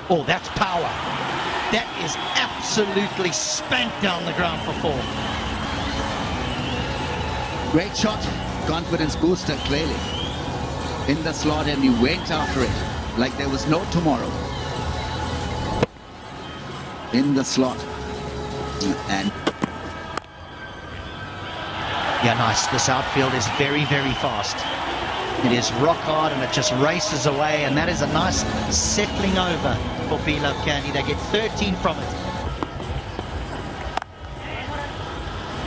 Oh, that's power. That is absolutely spanked down the ground for 4. Great shot, confidence booster clearly. In the slot, and he went after it like there was no tomorrow. In the slot. And yeah, nice. This outfield is very, very fast. It is rock hard and it just races away, and that is a nice settling over for Kandy. They get 13 from it.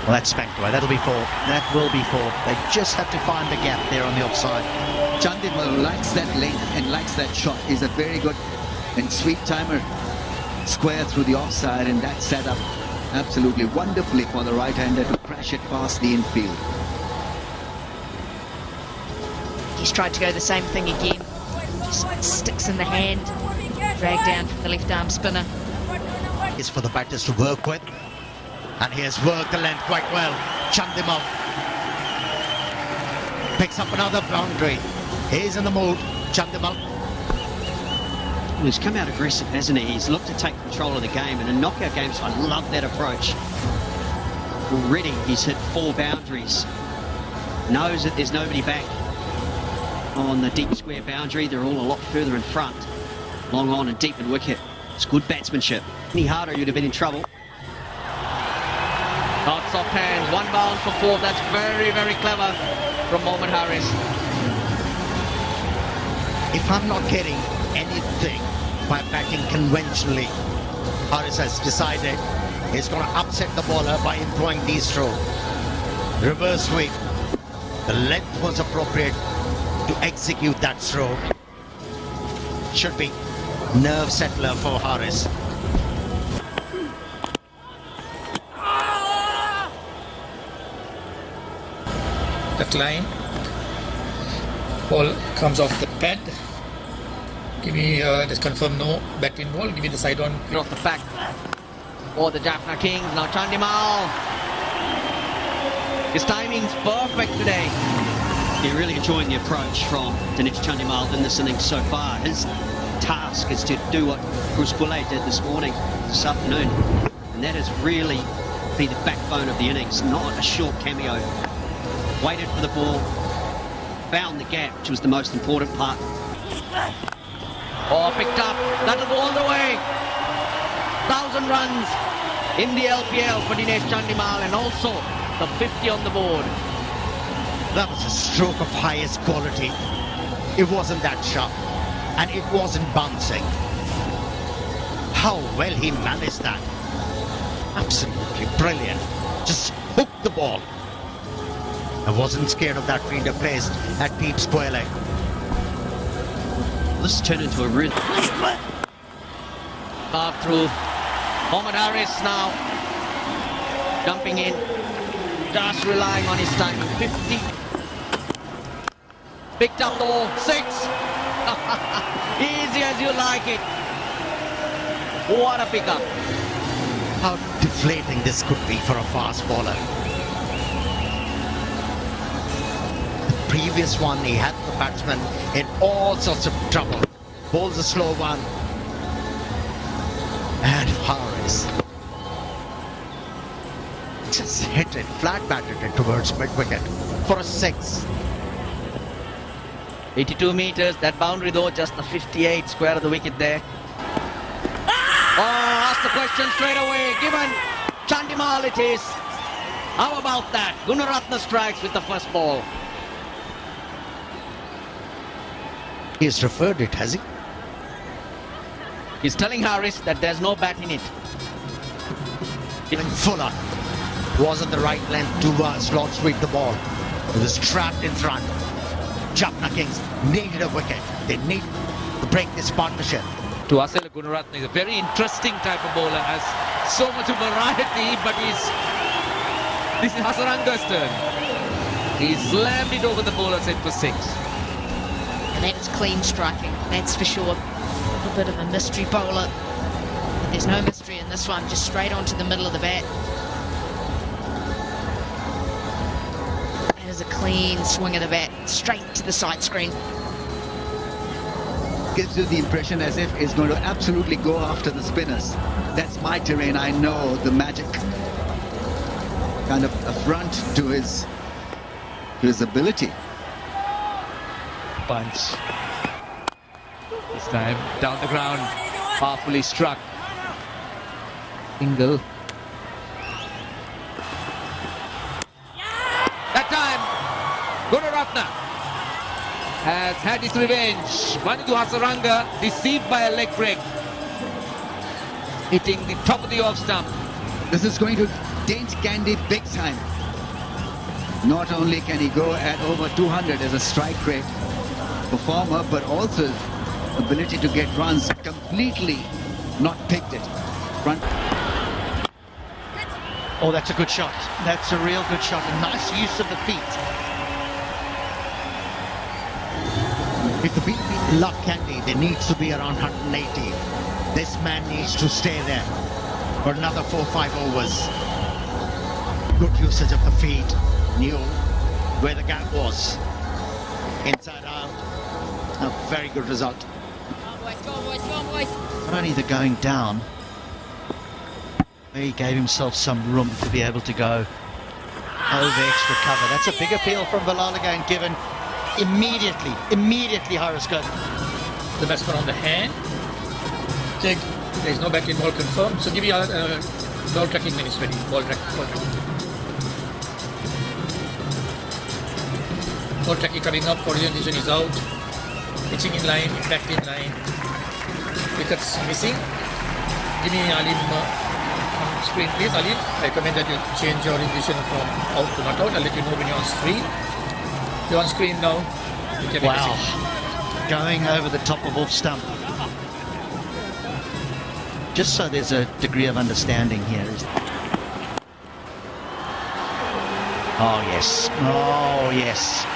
Well, that's spanked away. That'll be 4. That will be 4. They just have to find the gap there on the offside. Chandimal likes that length and likes that shot. He's a very good and sweet timer. Square through the offside, and that set up absolutely wonderfully for the right-hander to crash it past the infield. He's tried to go the same thing again. Just sticks in the hand, dragged down from the left arm spinner. It's for the batters to work with, and he has worked the length quite well. Chandimal picks up another boundary. He's in the mood, Chandimal. Well, he's come out aggressive, hasn't he? He's looked to take control of the game, and in knockout games, I love that approach. Already, he's hit 4 boundaries. Knows that there's nobody back on the deep square boundary. They're all a lot further in front. Long on and deep in wicket. It's good batsmanship. Any harder, you'd have been in trouble. Not soft hands. 1 bounce for 4. That's very, very clever from Mohammad Haris. If I'm not getting anything by batting conventionally, Haris has decided he's going to upset the bowler by employing these throw. Reverse sweep. The length was appropriate to execute that throw. Should be nerve settler for Haris. That line. Ball comes off the pad. Give me, just confirm no bat involved. Give me the side on. Off the back. Oh, the Jaffna Kings. Now Chandimal. His timing's perfect today. You're really enjoying the approach from Dinesh Chandimal in this innings so far. His task is to do what Bruce Bulle did this afternoon. And that has really been the backbone of the innings, not a short cameo. Waited for the ball, found the gap, which was the most important part. Oh, picked up. That'll go all the way. 1,000 runs in the LPL for Dinesh Chandimal, and also the 50 on the board. That was a stroke of highest quality. It wasn't that sharp, and it wasn't bouncing. How well he managed that. Absolutely brilliant. Just hooked the ball. I wasn't scared of that fielder placed at deep square leg. This turned into a real... Carved through. Mohammad Haris now jumping in, just relying on his timing. 50. Picked up though. 6. Easy as you like it. What a pickup. How deflating this could be for a fast bowler. The previous one, he had the batsman in all sorts of trouble. Bowls a slow one. And Haris just hit it, flat batted it towards mid-wicket for a 6. 82 meters. That boundary though, just the 58 square of the wicket there. Oh, ask the question straight away. Given Chandimal it is. How about that? Gunaratne strikes with the first ball. He has referred it, has he? He's telling Haris that there's no bat in it. Fuller wasn't the right length to slot sweep the ball. It was trapped in front. Jaffna Kings needed a wicket. They need to break this partnership. To Asela Gunaratne is a very interesting type of bowler, has so much of variety, but this is Hasaranga's turn. He slammed it over the bowler's head for 6. And that's clean striking, that's for sure. A bit of a mystery bowler. But there's no mystery in this one, just straight onto the middle of the bat. That is a clean swing of the bat, straight to the side screen. gives you the impression as if he's going to absolutely go after the spinners. That's my terrain. I know the magic. Kind of affront to his ability. Punch. This time down the ground, powerfully struck. Single. That time, Gunaratna has had his revenge. Manju Hasaranga deceived by a leg break, hitting the top of the off stump. This is going to dent Kandy big time. Not only can he go at over 200 as a strike rate performer, but also ability to get runs completely not picked it. Front. Oh, that's a good shot. That's a real good shot. A nice use of the feet. If the BP love Kandy, there needs to be around 180. This man needs to stay there for another 4-5 overs. Good usage of the feet. Knew where the gap was. Inside out. A very good result. Not only the going down, he gave himself some room to be able to go over extra cover. That's a big appeal from Bilal again, given immediately Horoscope. The batsman on the hand. Check. There is no back in ball confirmed. So give me ball tracking when it's ready. Ball tracking. Ball tracking coming up. Orientation is out. Pitching in line. Impact in line. Wickets missing. Give me Alim on screen, please. Alim, I recommend that you change your orientation from out to not out. I'll let you know when you're on screen. You're on screen now. Wow. Going over the top of off stump. Just so there's a degree of understanding here. Oh, yes. Oh, yes.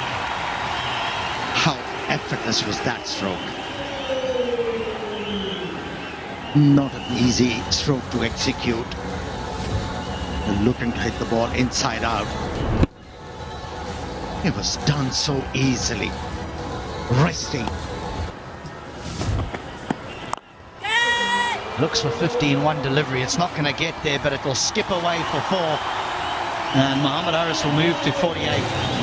How effortless was that stroke? Not an easy stroke to execute. Looking to hit the ball inside out. It was done so easily. Resting. Looks for 50 in one delivery. It's not going to get there, but it will skip away for 4. And Mohamed Haris will move to 48.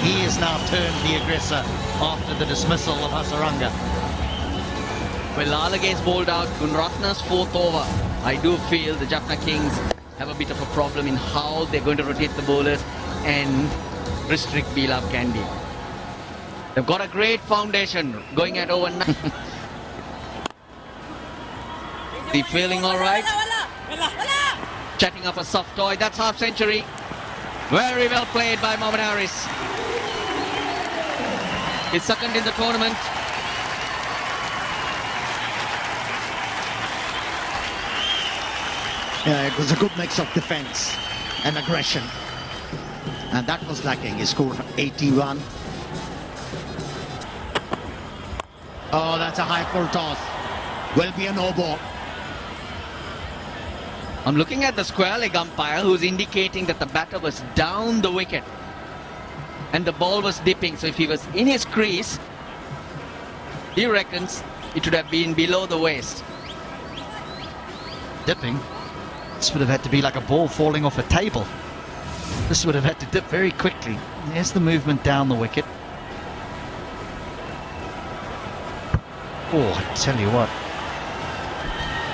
He is now turned the aggressor after the dismissal of Hasaranga. Well, Lala gets bowled out. Gunaratna's 4th over. I do feel the Jaffna Kings have a bit of a problem in how they're going to rotate the bowlers and restrict Bilal Kandy. They've got a great foundation going at over 9. The feeling all right? Chatting up a soft toy. That's half century. Very well played by Mohamed Haris. His second in the tournament. Yeah, it was a good mix of defense and aggression. And that was lacking. He scored 81. Oh, that's a high full toss. Will be a no ball. I'm looking at the square leg umpire who's indicating that the batter was down the wicket and the ball was dipping. So if he was in his crease, he reckons it would have been below the waist. Dipping? This would have had to be like a ball falling off a table. This would have had to dip very quickly. There's the movement down the wicket. Oh, I tell you what.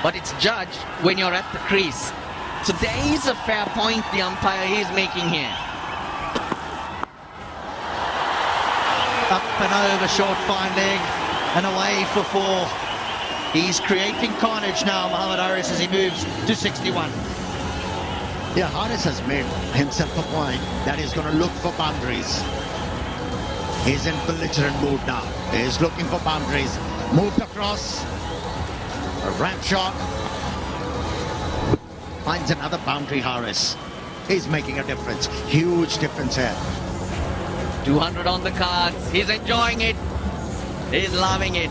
But it's judged when you're at the crease. So there is a fair point the umpire is making here. Up and over, short fine leg, and away for 4. He's creating carnage now, Mohamed Haris, as he moves to 61. Yeah, Haris has made himself a point that he's going to look for boundaries. He's in belligerent mood now. He's looking for boundaries. Moved across. A ramp shot. Finds another boundary, Haris. He's making a difference. Huge difference here. 200 on the cards. He's enjoying it. He's loving it.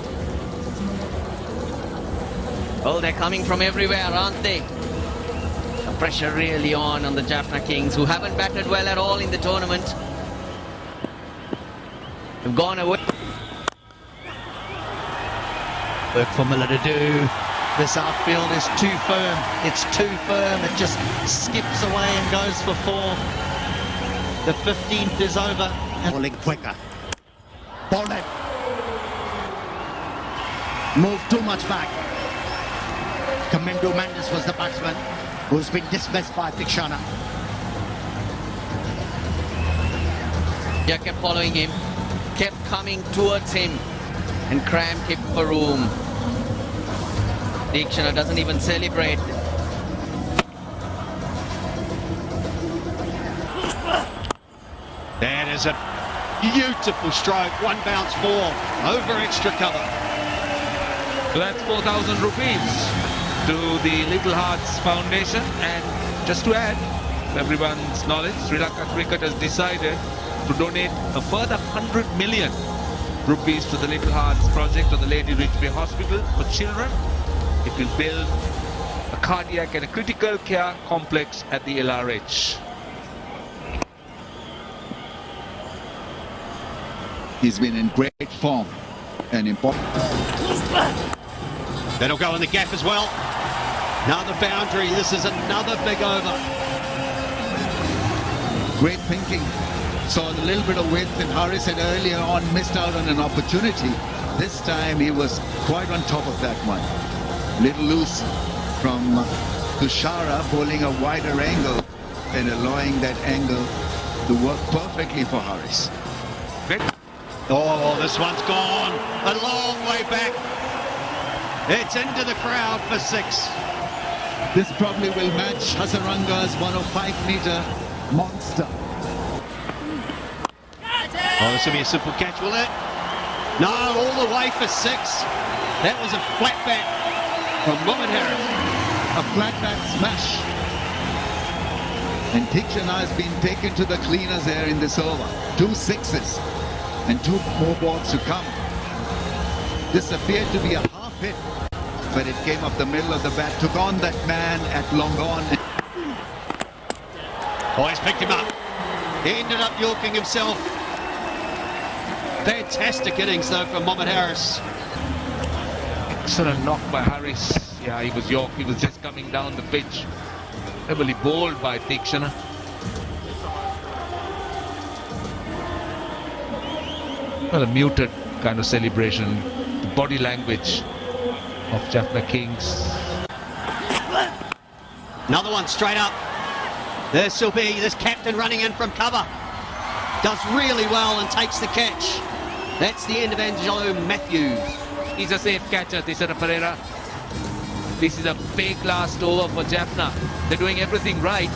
Well, they're coming from everywhere, aren't they? The pressure really on the Jaffna Kings, who haven't batted well at all in the tournament. They've gone away. Work for Miller to do. This outfield is too firm. It's too firm. It just skips away and goes for 4. The 15th is over. Bowling quicker. Bowled it. Moved too much back. Kamindu Mendes was the batsman who's been dismissed by Tikshana. Yeah, kept following him, kept coming towards him, and Cram kept for room. Tikshana doesn't even celebrate. That is a beautiful stroke. 1 bounce 4 over extra cover. So that's 4,000 rupees to the Little Hearts Foundation. And just to add, to everyone's knowledge, Sri Lanka Cricket has decided to donate a further 100 million rupees to the Little Hearts project of the Lady Ridgeway Hospital for children. It will build a cardiac and a critical care complex at the LRH. He's been in great form and important. That'll go in the gap as well. Another boundary. This is another big over. Great thinking. Saw a little bit of width, and Harris had earlier on missed out on an opportunity. This time he was quite on top of that one. Little loose from Tushara, bowling a wider angle and allowing that angle to work perfectly for Harris. Oh, this one's gone a long way back. It's into the crowd for 6. This probably will match Hasaranga's 105-meter monster. Oh, this will be a simple catch, will it? No, all the way for 6. That was a flat bat from Mohamed Harris. A flat bat smash. And Tikshana has been taken to the cleaners there in this over. 2 6s and 2 more balls to come. This appeared to be a half hit, but it came off the middle of the bat, took on that man at long on. Oh, he's picked him up. He ended up yorking himself. Fantastic innings, though, from Mohamed Harris. Excellent knock by Harris. Yeah, he was yorked. He was just coming down the pitch. Heavily bowled by Tikshana. Well, a muted kind of celebration. The body language of Jaffna Kings. Another one straight up. This will be this captain running in from cover. Does really well and takes the catch. That's the end of Angelo Matthews. He's a safe catcher, Tisara Pereira. This is a big last over for Jaffna. They're doing everything right.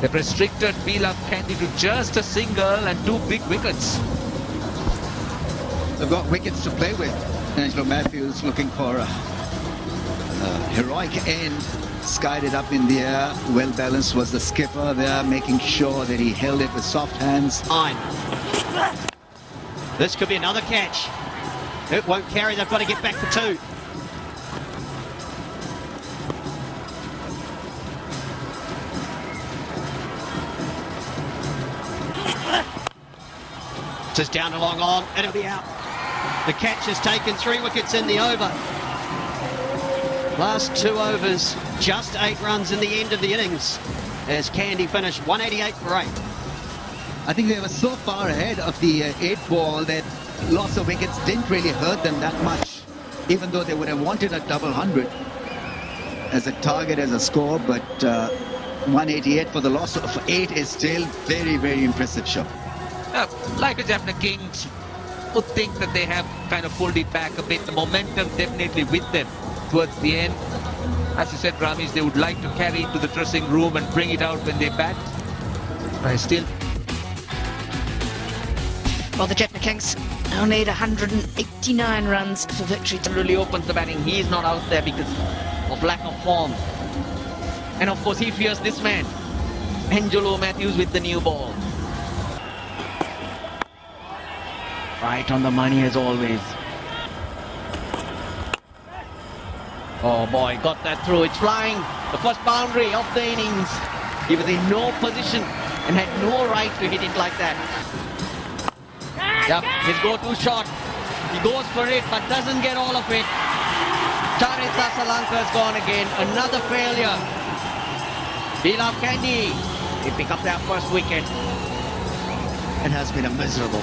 They've restricted Beloved Kandy to just a single and 2 big wickets. They've got wickets to play with. Angelo Matthews looking for a heroic end. Skied it up in the air. Well balanced was the skipper there, making sure that he held it with soft hands. 9. This could be another catch. It won't carry. They've got to get back for 2. Just down and long on. It'll be out. The catch has taken 3 wickets in the over. Last 2 overs, just 8 runs in the end of the innings as Kandy finished 188 for 8. I think they were so far ahead of the 8 ball that loss of wickets didn't really hurt them that much, even though they would have wanted a double 100 as a target, as a score, but 188 for the loss of 8 is still very, very impressive show. Like a Jaffna Kings would think that they have kind of pulled it back a bit. The momentum definitely with them towards the end. As you said, Ramesh, they would like to carry it to the dressing room and bring it out when they bat. I still... Well, the Jaffna Kings now need 189 runs for victory. Really opens the batting. He is not out there because of lack of form. And of course, he fears this man, Angelo Matthews, with the new ball. Right on the money as always. Oh boy, got that through. It's flying. The first boundary of the innings. He was in no position and had no right to hit it like that. Yep, his go-to shot. He goes for it, but doesn't get all of it. Charita Salanka has gone again. Another failure. We love Kandy. They pick up their first wicket. It has been a miserable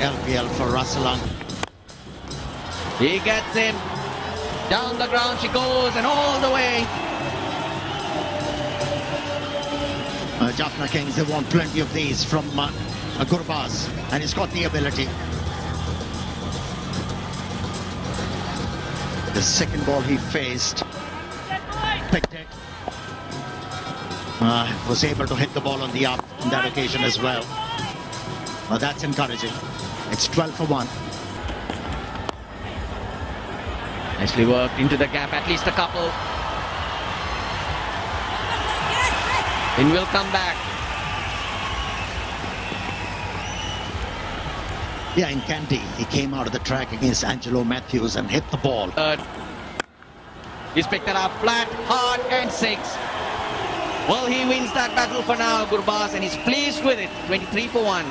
LPL for Rasalanka. He gets him. Down the ground she goes and all the way. Jaffna Kings, they want plenty of these from Gurbaz, and he's got the ability. The second ball he faced, picked it. Was able to hit the ball on the up on that occasion as well. That's encouraging. It's 12 for 1. Nicely worked into the gap, at least a couple. In will come back. Yeah, in Kandy, he came out of the track against Angelo Matthews and hit the ball. He's picked it up flat, hard, and 6. Well, he wins that battle for now, Gurbaz, and he's pleased with it. 23 for 1.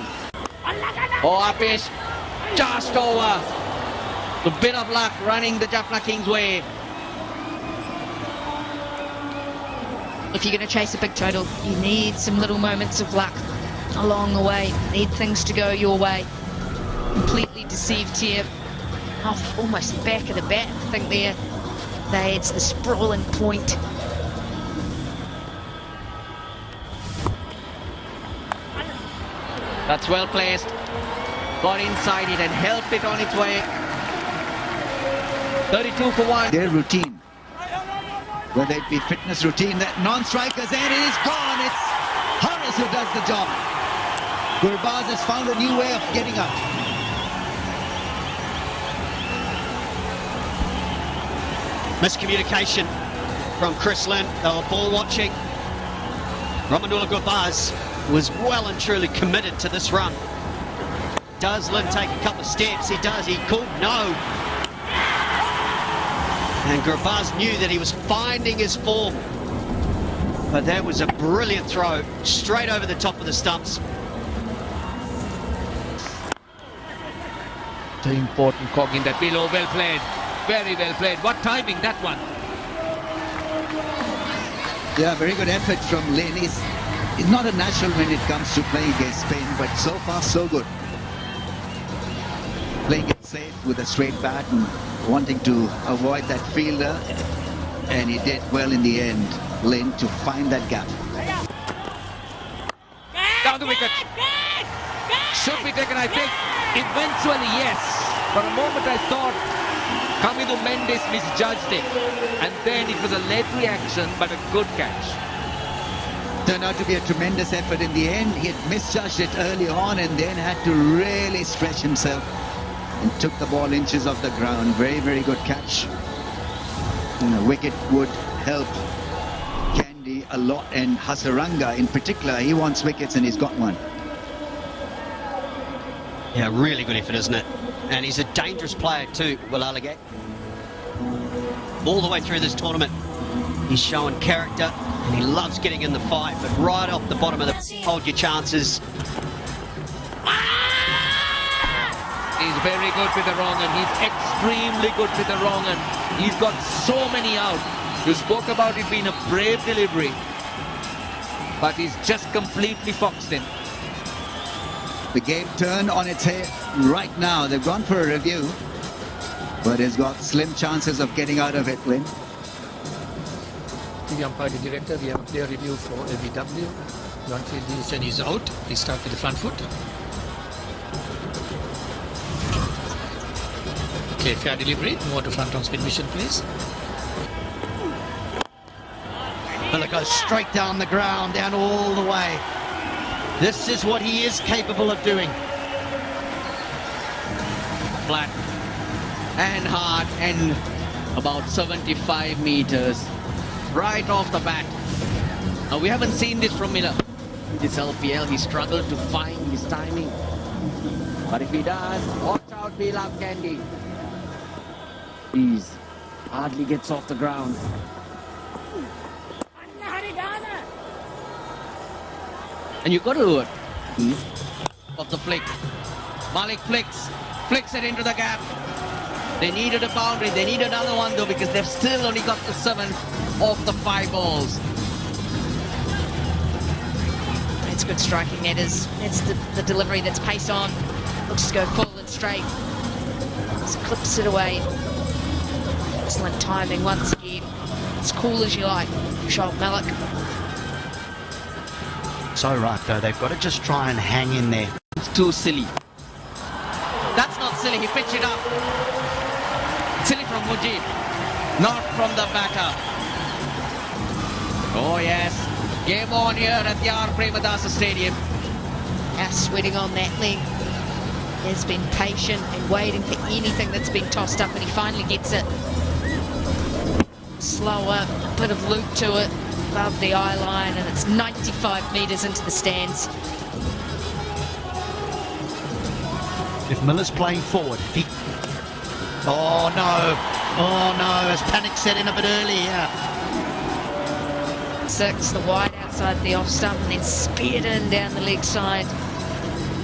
Oh, Apish, just over. A bit of luck running the Jaffna Kings' way. If you're going to chase a big total, you need some little moments of luck along the way. You need things to go your way. Completely deceived here. Off almost the back of the bat, I think there. It's the sprawling point. That's well placed. Got inside it and helped it on its way. 32 for 1. Their routine, whether it be fitness routine, that non-strikers, and it is gone. It's Horace who does the job. Gurbaz has found a new way of getting up. Miscommunication from Chris Lynn. They were ball watching. Ramanullah Gurbaz was well and truly committed to this run. Does Lynn take a couple of steps? He does. He could. No. And Gurbaz knew that he was finding his form. But that was a brilliant throw, straight over the top of the stumps. The important cog in that below. Well played. Very well played. What timing, that one. Yeah, very good effort from Lynn. He's not a natural when it comes to playing against Spain, but so far so good. Playing it safe with a straight bat and wanting to avoid that fielder, and he did well in the end, Lynn, to find that gap. Down the wicket. Should be taken, I think. Eventually, yes. For a moment, I thought Kamidu Mendes misjudged it. And then it was a late reaction, but a good catch. Turned out to be a tremendous effort in the end. He had misjudged it early on and then had to really stretch himself and took the ball inches off the ground. Very, very good catch. And a wicket would help Kandy a lot, and Hasaranga in particular. He wants wickets and he's got one. Yeah, really good effort, isn't it? And he's a dangerous player too, Will Allegate. All the way through this tournament, he's showing character and he loves getting in the fight, but right off the bottom of the hold your chances. He's very good with the wrong and he's extremely good with the wrong and he's got so many out. You spoke about it being a brave delivery, but he's just completely foxed in. The game turned on its head right now. They've gone for a review, but he's got slim chances of getting out of it, Lynn. The umpire, the director, we have a player review for LBW. The on-field decision is out. Please start with the front foot. Okay, fair delivery. Move on to front on spin mission, please. And it goes straight down the ground, down all the way. This is what he is capable of doing. Flat and hard and about 75 meters right off the bat. Now we haven't seen this from Miller. This LPL, he struggled to find his timing. But if he does, watch out, we love Kandy. He's hardly gets off the ground. And you got to do it. Of the flick. Malik flicks. Flicks it into the gap. They needed a boundary. They need another one though because they've still only got the 7 of the 5 balls. It's good striking, that is. It's the delivery that's pace on. Looks to go full and straight. Just clips it away. Excellent timing once again. As cool as you like, Shoaib Malik. So right though, they've got to just try and hang in there. It's too silly. That's not silly, he pitched it up. Silly from Mujib, not from the batter. Oh yes, game on here at the R. Premadasa Stadium. Now sweating on that leg. He has been patient and waiting for anything that's been tossed up, and he finally gets it. Slower, a bit of loop to it, above the eye line, and it's 95 metres into the stands. If Miller's playing forward, if he... Oh no, has panic set in a bit early here. 6, the wide outside the off stump, and then speared in down the leg side.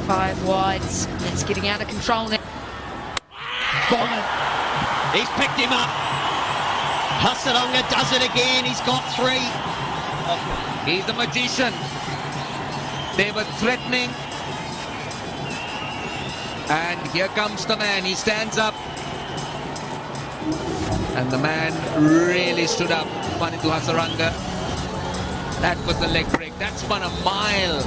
5 wides, and it's getting out of control now. Bowman, he's picked him up. Hasaranga does it again, he's got 3. He's the magician. They were threatening. And here comes the man. He stands up. And the man really stood up. Spun into Hasaranga. That was the leg break. That spun a mile.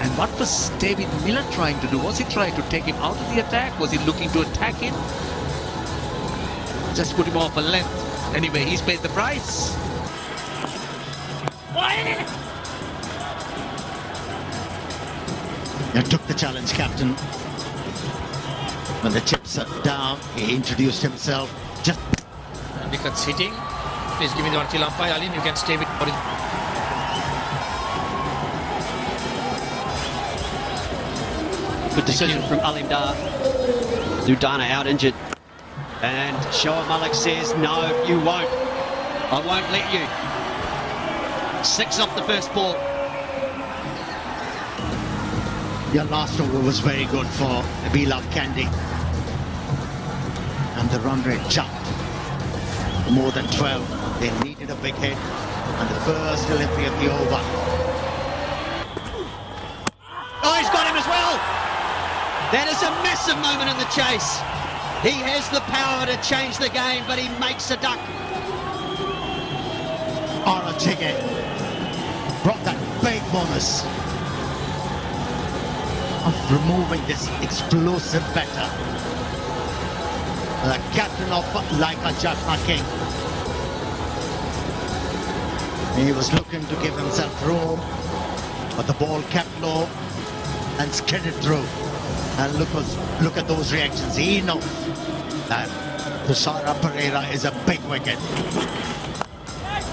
And what was David Miller trying to do? Was he trying to take him out of the attack? Was he looking to attack him? Just put him off a length. Anyway, he's paid the price. He took the challenge, captain. When the chips are down, he introduced himself. Just Wickets hitting. Please give me the on-field umpire. Alim, you can stay with. Good decision from Alim Dar. Dudana out injured. And Shoaib Malik says, no, you won't. I won't let you. 6 off the first ball. your last over was very good for beloved Kandy. And the run rate jumped more than 12. They needed a big hit. And the first delivery of the over. Oh, he's got him as well. That is a massive moment in the chase. He has the power to change the game, but he makes a duck. Tigger brought that big bonus of removing this explosive batter. The captain of Lanka, Jaffna King. He was looking to give himself room, but the ball kept low and skidded through. And look at those reactions. He knows that Tushara Pereira is a big wicket.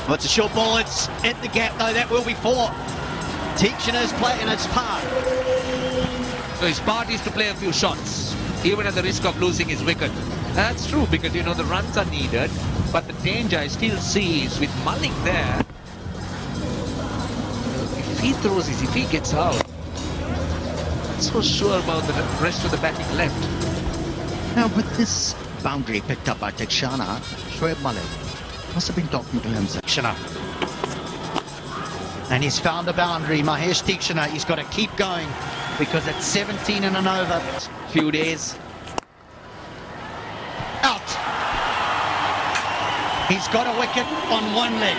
Well, it's a short ball. It's at the gap, though. That will be 4. Tikshana's playing its part. So his part is to play a few shots, even at the risk of losing his wicket. That's true, because, you know, the runs are needed, but the danger I still see is with Malik there. If he throws this, if he gets out, I'm not so sure about the rest of the batting left. Now, with this boundary picked up by Tikshana, Shoaib Malik must have been talking to himself. And he's found a boundary. Mahesh Tikshana, he's got to keep going because it's 17 and an over. Few days. Out. He's got a wicket on one leg.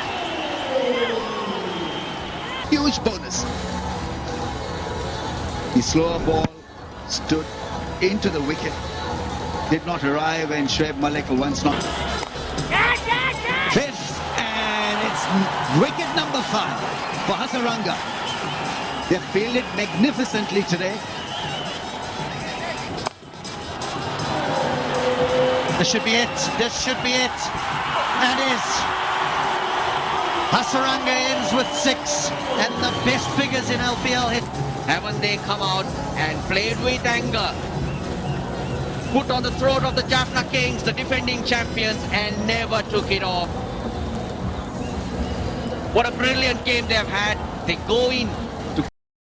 Huge bonus. The slower ball stood into the wicket. Did not arrive, and Shoaib Malik will once not. Fifth, and it's wicket number 5 for Hasaranga. They fielded magnificently today. This should be it. This should be it. That is. Hasaranga ends with 6 and the best figures in LPL hit. Haven't they come out and played with anger? Put on the throat of the Jaffna Kings, the defending champions, and never took it off. What a brilliant game they've had. They go in